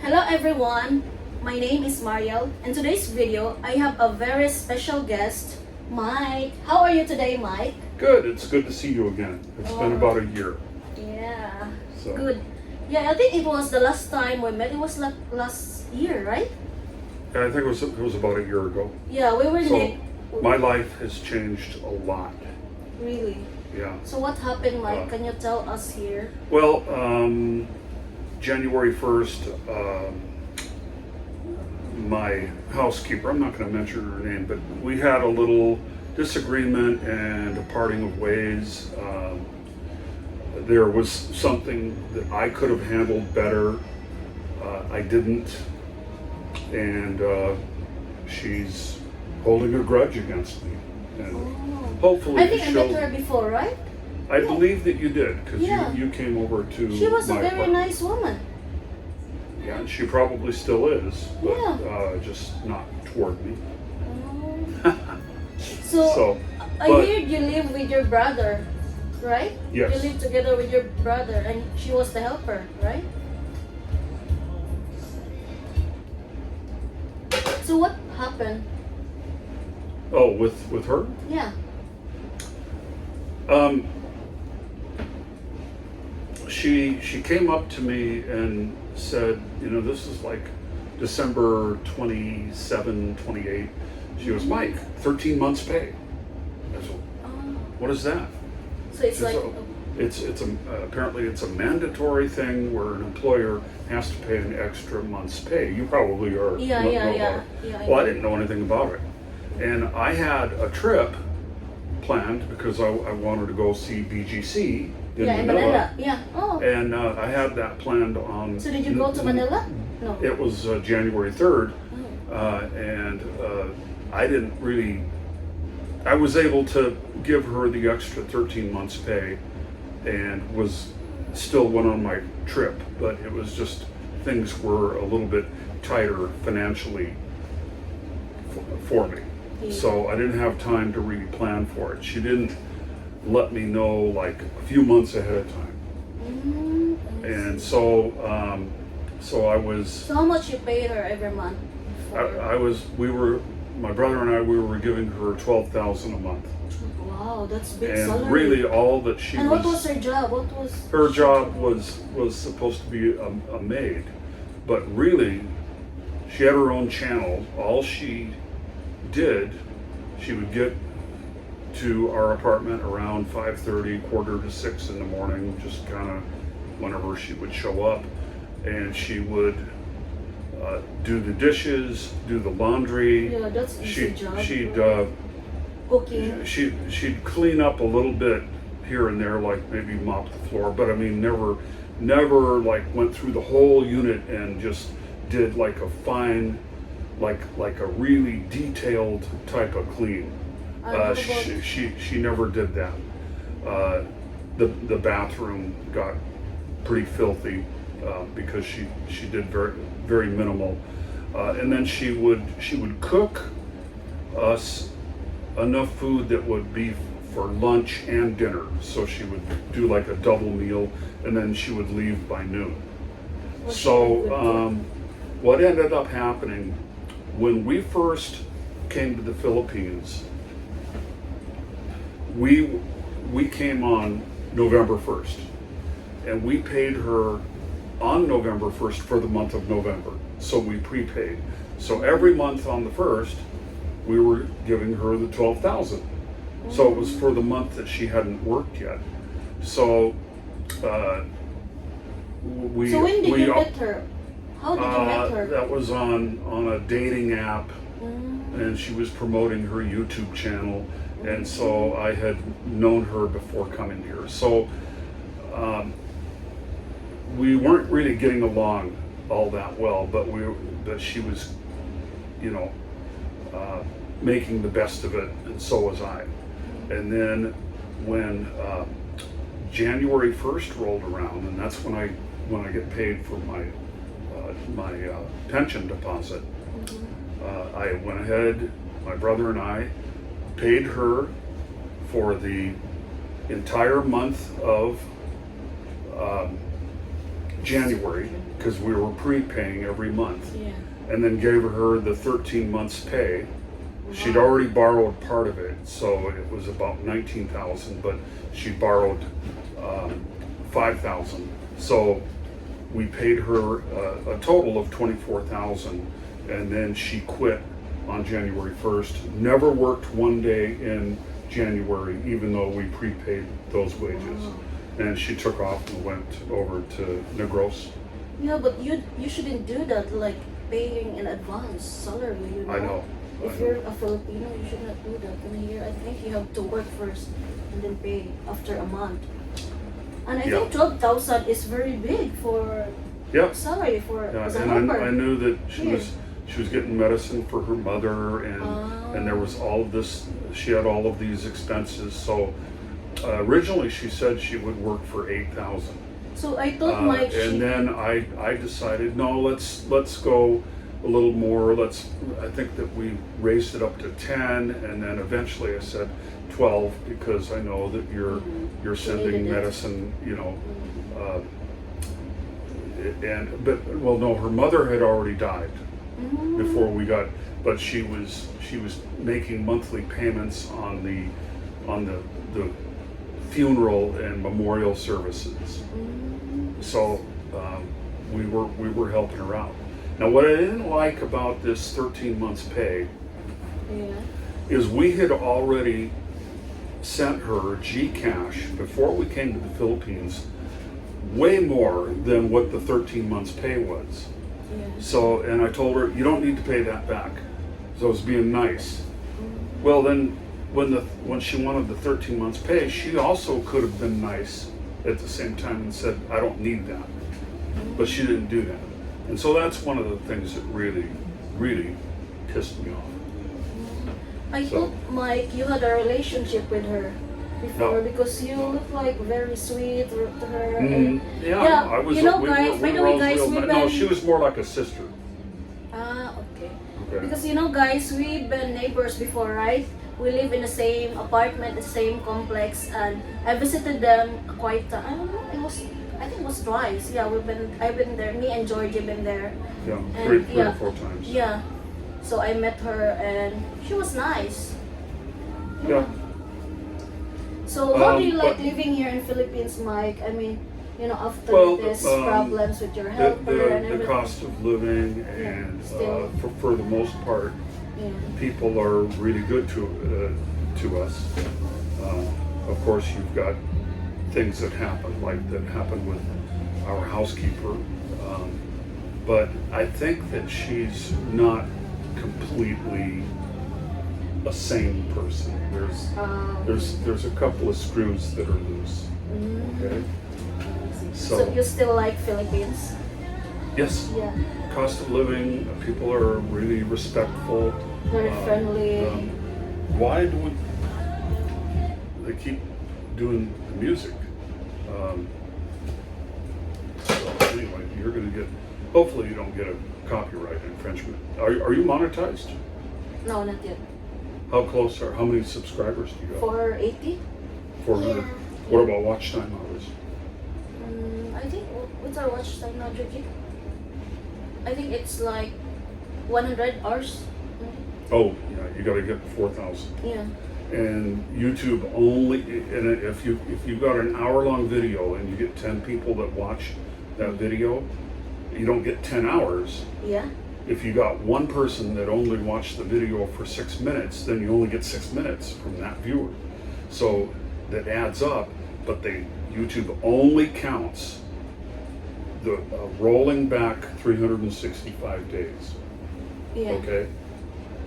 Hello everyone, my name is Mariel. In today's video, I have a very special guest, Mike. How are you today, Mike? Good, it's good to see you again. It's been about a year. Yeah, So. good. Yeah, I think it was the last time we met. It was like last year, right? Yeah, I think it was about a year ago. Yeah, we were So my life has changed a lot. Really? Yeah. So what happened, Mike? Can you tell us here? Well, January 1st, my housekeeper, I'm not going to mention her name, but we had a little disagreement and a parting of ways. There was something that I could have handled better. I didn't. And she's holding a grudge against me. And hopefully I think I met her before, right? I believe that you did, because Yeah. you came over to She was a my very apartment. nice woman. Yeah, and she probably still is, but Yeah. just not toward me. So, I but- heard you live with your brother, right? Yes. You live together with your brother, and she was the helper, right? So what happened? Oh, with her? Yeah. She came up to me and said, this is like December 27, 28. She goes, Mike, 13 months pay. I said, what is that? So it's She like, said, apparently it's a mandatory thing where an employer has to pay an extra month's pay. You probably are. Yeah. Well, I didn't know anything about it. And I had a trip planned because I wanted to go see BGC in Manila. Yeah. Oh. And I had that planned on. So did you go to Manila? No. It was January 3rd. And I didn't really. I was able to give her the extra 13 months pay and still went on my trip, but it was just things were a little bit tighter financially for me. Yeah. So I didn't have time to really plan for it. She didn't let me know like a few months ahead of time. And so I was. So how much you paid her every month? My brother and I, we were giving her $12,000 a month. Wow, that's big And salary. really all that she And what was her job? her job was supposed to be a maid, but really she had her own channel. All she did, she would get to our apartment around 5:30, 5:45 in the morning, just kind of whenever she would show up, and she would do the dishes, do the laundry. Yeah, that's easy job. She'd cooking. she'd clean up a little bit here and there, like maybe mop the floor, but I mean never like went through the whole unit and just did like a fine, like a really detailed type of clean. She never did that. The bathroom got pretty filthy because she did very minimal, and then she would cook us enough food that would be for lunch and dinner. So she would do like a double meal, and then she would leave by noon. So what ended up happening when we first came to the Philippines, we came on November 1st, and we paid her on November 1st for the month of November. So we prepaid. So every month on the 1st, we were giving her the $12,000. So it was for the month that she hadn't worked yet. So So when did you meet her? How did you meet her? That was on a dating app, and she was promoting her YouTube channel, and so I had known her before coming here. So we weren't really getting along all that well, but she was, making the best of it, and so was I. And then when January 1st rolled around, and that's when I get paid for my pension deposit, I went ahead, my brother and I paid her for the entire month of January, because we were prepaying every month, Yeah. and then gave her the 13 months pay. She'd Wow. already borrowed part of it, so it was about 19,000, but she borrowed 5,000. So we paid her a total of 24,000, and then she quit on January 1st. Never worked one day in January, even though we prepaid those wages. Wow. And she took off and went over to Negros. Yeah, but you shouldn't do that, like paying in advance salary, you know? I know. If I know. you're a Filipino, you should not do that. In a year, I think you have to work first and then pay after a month. And I Yeah. think 12,000 is very big for Yep. salary for Yeah, as a and helper. I knew that she Yeah. was getting medicine for her mother, and there was all of this. She had all of these expenses. So originally she said she would work for 8,000, So I thought Mike, and then I decided no, let's go a little more. I think that we raised it up to 10, and then eventually I said 12 because I know that you're needed sending it. medicine, but no, her mother had already died before we got, but she was making monthly payments on the funeral and memorial services. So we were helping her out. Now, what I didn't like about this 13 months pay yeah. is we had already sent her Gcash before we came to the Philippines way more than what the 13 months pay was. Yeah. So, and I told her, you don't need to pay that back. So I was being nice. Well, then when she wanted the 13 months pay, she also could have been nice at the same time and said, I don't need that. But she didn't do that. And so that's one of the things that really, really pissed me off. I So- thought, Mike, you had a relationship with her before No. because you look like very sweet to her. Mhm. And, Yeah, I was. you know, we guys, were- by we the were way, always guys, real we've ni- No, been... she was more like a sister. Okay. Okay. Because, you know, guys, we've been neighbors before, right? We live in the same apartment, the same complex, and I visited them quite, I don't know, I think it was twice. Yeah, I've been there, me and Georgie been there. Yeah, And, three or yeah. 4 times. Yeah. So I met her and she was nice. Yeah. So how do you like but- living here in Philippines, Mike? I mean, you know, after Well, this problems with your helper and The everything. cost of living and still. for the most part, Yeah. people are really good to us. Of course, you've got things that happen, like that happened with our housekeeper. But I think that she's not completely a sane person. There's a couple of screws that are loose. Okay. So you still like Philippines? Yes. Yeah. Cost of living, people are really respectful. Very friendly. Why do they keep doing the music? So anyway, you're going to get. Hopefully, you don't get a copyright infringement. Are you monetized? No, not yet. How close are? How many subscribers do you have? 480? 400. Yeah. What about watch time hours? I think, what's our watch time now, Georgie? I think it's like 100 hours. Oh, yeah, you got to get 4,000. Yeah. And YouTube only, and if you got an hour-long video and you get 10 people that watch that video, you don't get 10 hours. Yeah. If you got one person that only watched the video for 6 minutes, then you only get 6 minutes from that viewer. So that adds up, but YouTube only counts the rolling back 365 days. Yeah. Okay,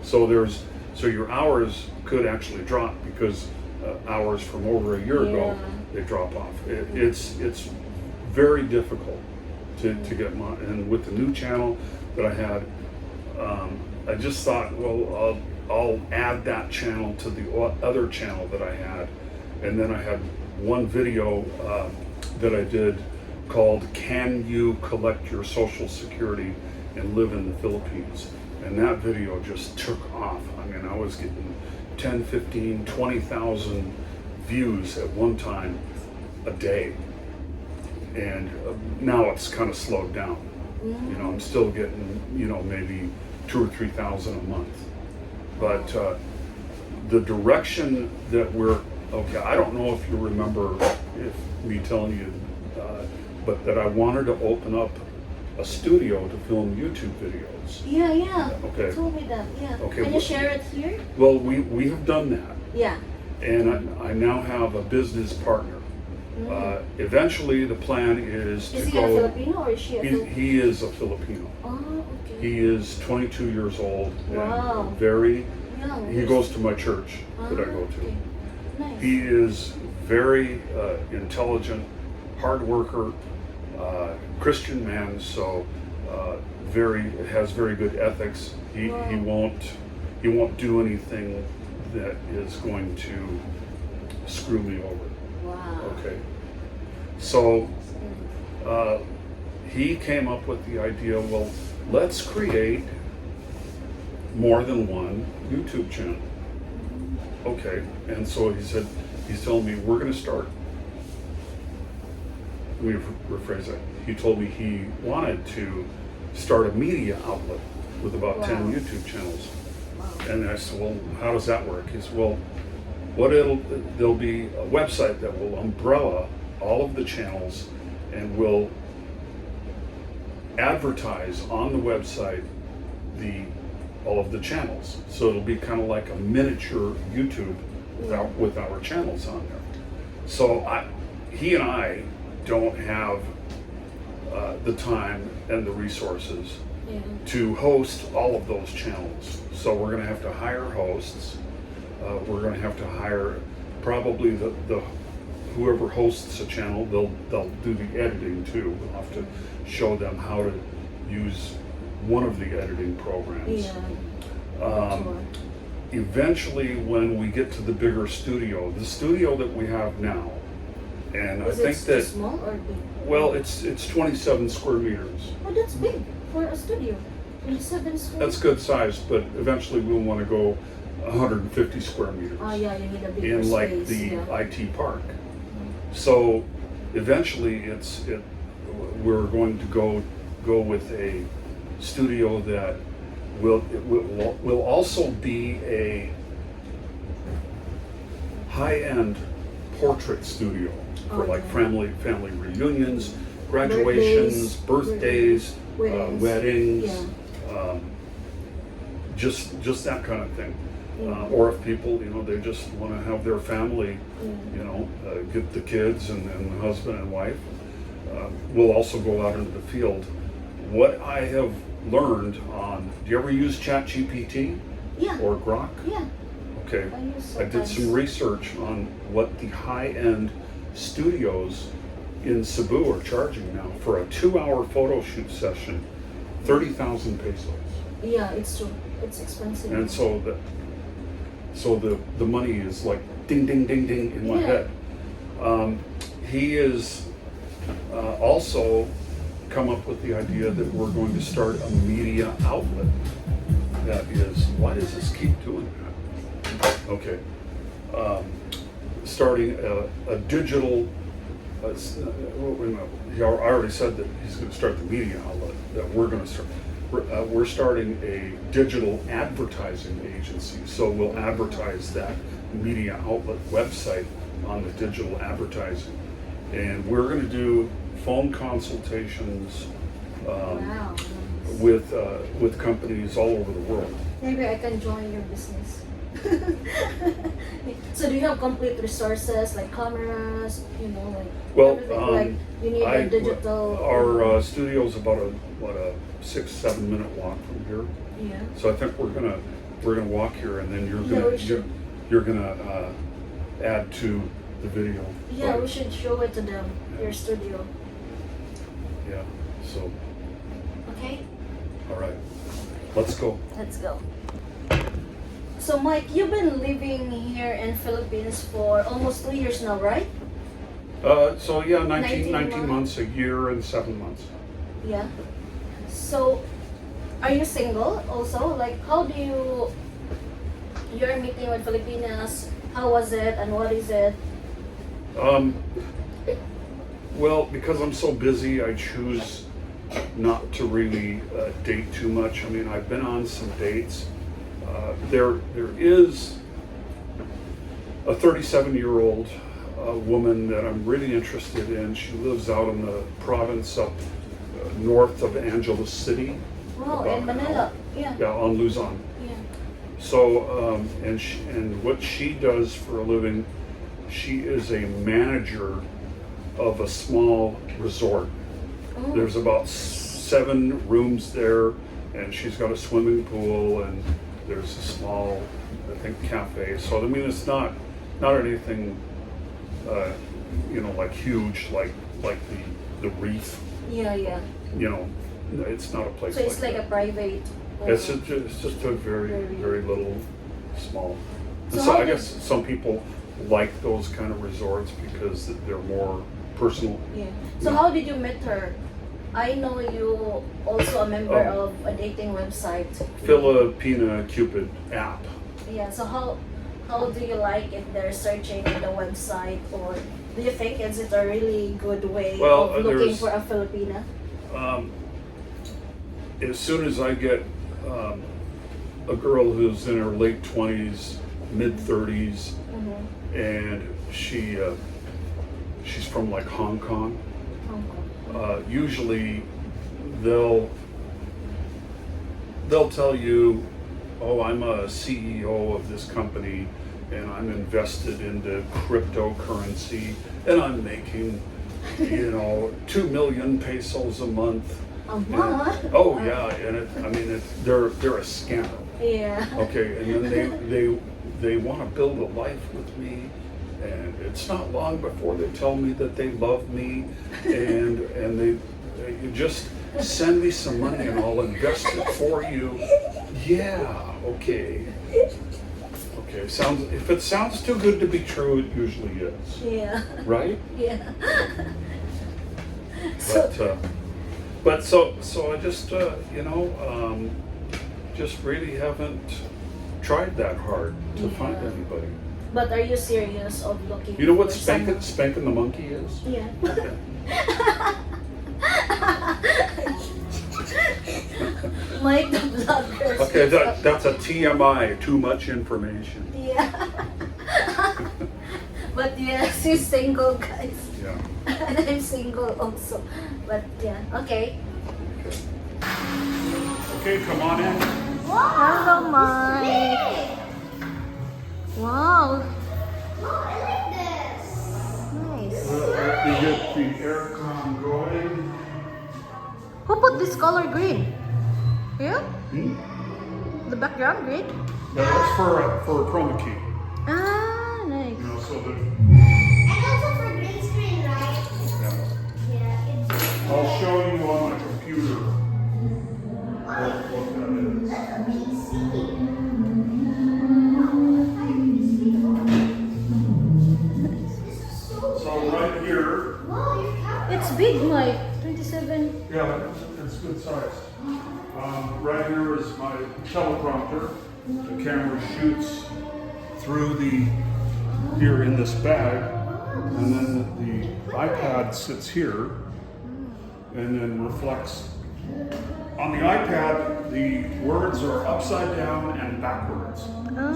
so your hours could actually drop because hours from over a year ago they drop off. It's very difficult to get and with the new channel that I had, I just thought, well, I'll add that channel to the other channel that I had, and then I had one video that I did called "Can You Collect Your Social Security and Live in the Philippines?" And that video just took off. I mean, I was getting 10, 15, 20,000 views at one time a day. And now it's kind of slowed down. You know, I'm still getting, you know, maybe 2,000 or 3,000 a month. But the direction that we're, okay, I don't know if you remember if me telling you, but that I wanted to open up a studio to film YouTube videos. Yeah, yeah. Okay. You told me that. Yeah. Okay, Can you share it here? Well, we have done that. Yeah. And I now have a business partner. Eventually, the plan is to Is he go. a Filipino or is she a Filipino? He is a Filipino. Oh, okay. He is 22 years old. Wow. And very. Young. He goes to my church that I go to. Okay. Nice. He is very intelligent, hard worker, Christian man. So has very good ethics. He won't do anything that is going to screw me over. Wow. Okay. So he came up with the idea, well, let's create more than one YouTube channel. Okay. And so he said, he's telling me we're going to start. Let me rephrase that. He told me he wanted to start a media outlet with about 10 YouTube channels. And I said, well, how does that work? He said, well, there'll be a website that will umbrella all of the channels and will advertise on the website all of the channels. So it'll be kind of like a miniature YouTube with our channels on there. So he and I don't have the time and the resources to host all of those channels. So we're going to have to hire hosts. We're going to have to hire probably the whoever hosts a channel. They'll do the editing too. We'll have to show them how to use one of the editing programs. Eventually, when we get to the bigger studio, the studio that we have now, and I think that small or big? Well, it's 27 square meters. Oh, that's big for a studio. 27 square. That's good size, but eventually we'll want to go 150 square meters. Oh yeah, you need a bigger in like space, the IT park. So eventually we're going to go with a studio that will also be a high-end portrait studio for like family reunions, graduations, birthdays, weddings, just that kind of thing. Or if people, they just want to have their family, get the kids and the husband and wife. We'll also go out into the field. What I have learned do you ever use ChatGPT? Yeah. Or Grok? Yeah. Okay. I did some research on what the high-end studios in Cebu are charging now for a 2-hour photo shoot session, 30,000 pesos. Yeah, it's true. It's expensive. And so the money is like ding, ding, ding, ding in my head. He is also come up with the idea that we're going to start a media outlet. That is, why does this keep doing that? Okay. Starting a digital, I already said that he's going to start the media outlet, that we're going to start. We're starting a digital advertising agency, so we'll advertise that media outlet website on the digital advertising. And we're going to do phone consultations with companies all over the world. Maybe I can join your business. So do you have complete resources like cameras, everything, like you need a digital? Our studio's about a 6-7 minute walk from here. Yeah. So I think we're gonna walk here, and then you're gonna add to the video. Yeah, we should show it to them, your studio. Yeah. So. Okay. All right. Let's go. Let's go. So Mike, you've been living here in Philippines for almost 2 years now, right? So yeah, 19 months, a year and 7 months. Yeah. So, are you single also? Like, how do you're meeting with Filipinas, how was it and what is it? Well, because I'm so busy, I choose not to really date too much. I mean, I've been on some dates. There is a 37-year-old woman that I'm really interested in. She lives out in the province up north of Angeles City. Wow, in Manila. Yeah. Yeah, on Luzon. Yeah. So, and what she does for a living, she is a manager of a small resort. Oh. There's about 7 rooms there, and she's got a swimming pool, and there's a small, I think, cafe. So I mean, it's not anything, like huge, like the Reef. Yeah, yeah. It's not a place. So it's like that. a private. It's just a very little small. So So how I did- guess some people like those kind of resorts because they're more personal. Yeah. So how did you meet her? I know you also a member Oh. of a dating website. Filipina Cupid app. Yeah. So how do you like it? They're searching on the website, or do you think is it a really good way Well, of looking there's- for a Filipina? As soon as I get a girl who's in her late 20s, mid 30s, Mm-hmm. and she's from like Hong Kong, usually they'll tell you, oh, I'm a CEO of this company and I'm invested into cryptocurrency and I'm making 2 million pesos a month. Uh-huh. Oh yeah, and they're a scammer. Yeah. Okay, and then they want to build a life with me, and it's not long before they tell me that they love me, and they you just send me some money and I'll invest it for you. Yeah, okay. Okay, if it sounds too good to be true, it usually is. Yeah. Right? Yeah. So, But so I just just really haven't tried that hard to find Yeah. anybody. but are you serious of looking? You know what for someone? spanking the monkey is? Yeah. Okay. Mike the vloggers. Okay, that's a TMI, too much information. Yeah. But yes, he's single, guys. Yeah. And I'm single also. But yeah, okay. Okay, come on in. Hello, Mike. Wow. Oh, I like this. Nice. We get the aircon going. Who put this color green? You? Hmm? The background green? That's for a chroma key. Ah, nice. So that And also for green screen, right? Yeah, it's I'll show you on my computer what that is. a PC. This is so So right here, Whoa, your camera. It's big, Mike. 27. yeah, it's good size. Right here is my teleprompter. The camera shoots through here in this bag, and then the iPad sits here and then reflects. On the iPad, the words are upside down and backwards.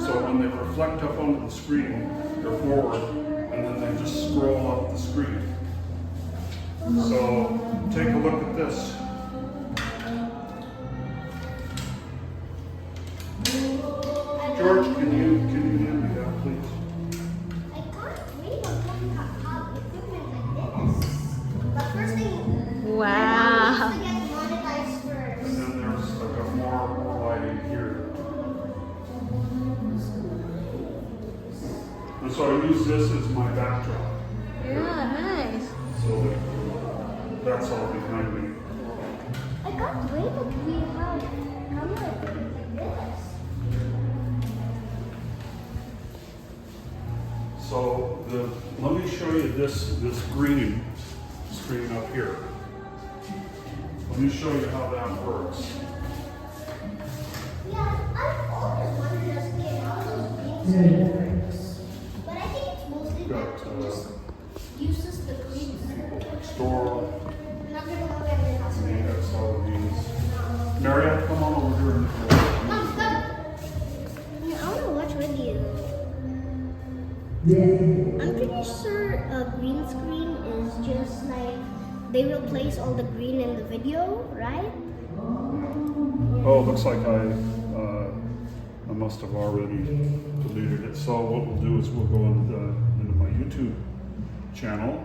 So when they reflect up onto the screen, they're forward, and then they just scroll up the screen. So take a look at this. George, can you hand me that, please? I can't wait until we have equipment like this. But first thing, Wow. we have to get monetized And first. then there's like a more lighting here. And so I use this as my backdrop. Yeah, nice. So that's all behind me. I can't wait that we have camera like this. So let me show you this green screen up here. Let me show you how that works. Yeah, I've always wondered as a kid how those green screen works. But I think it's mostly Got that it just uses the green screen. store. I'm not gonna look at it I mean, outside. that's I'm pretty sure a green screen is just like they will place all the green in the video, right? Oh, looks like I must have already deleted it. So what we'll do is we'll go into my YouTube channel.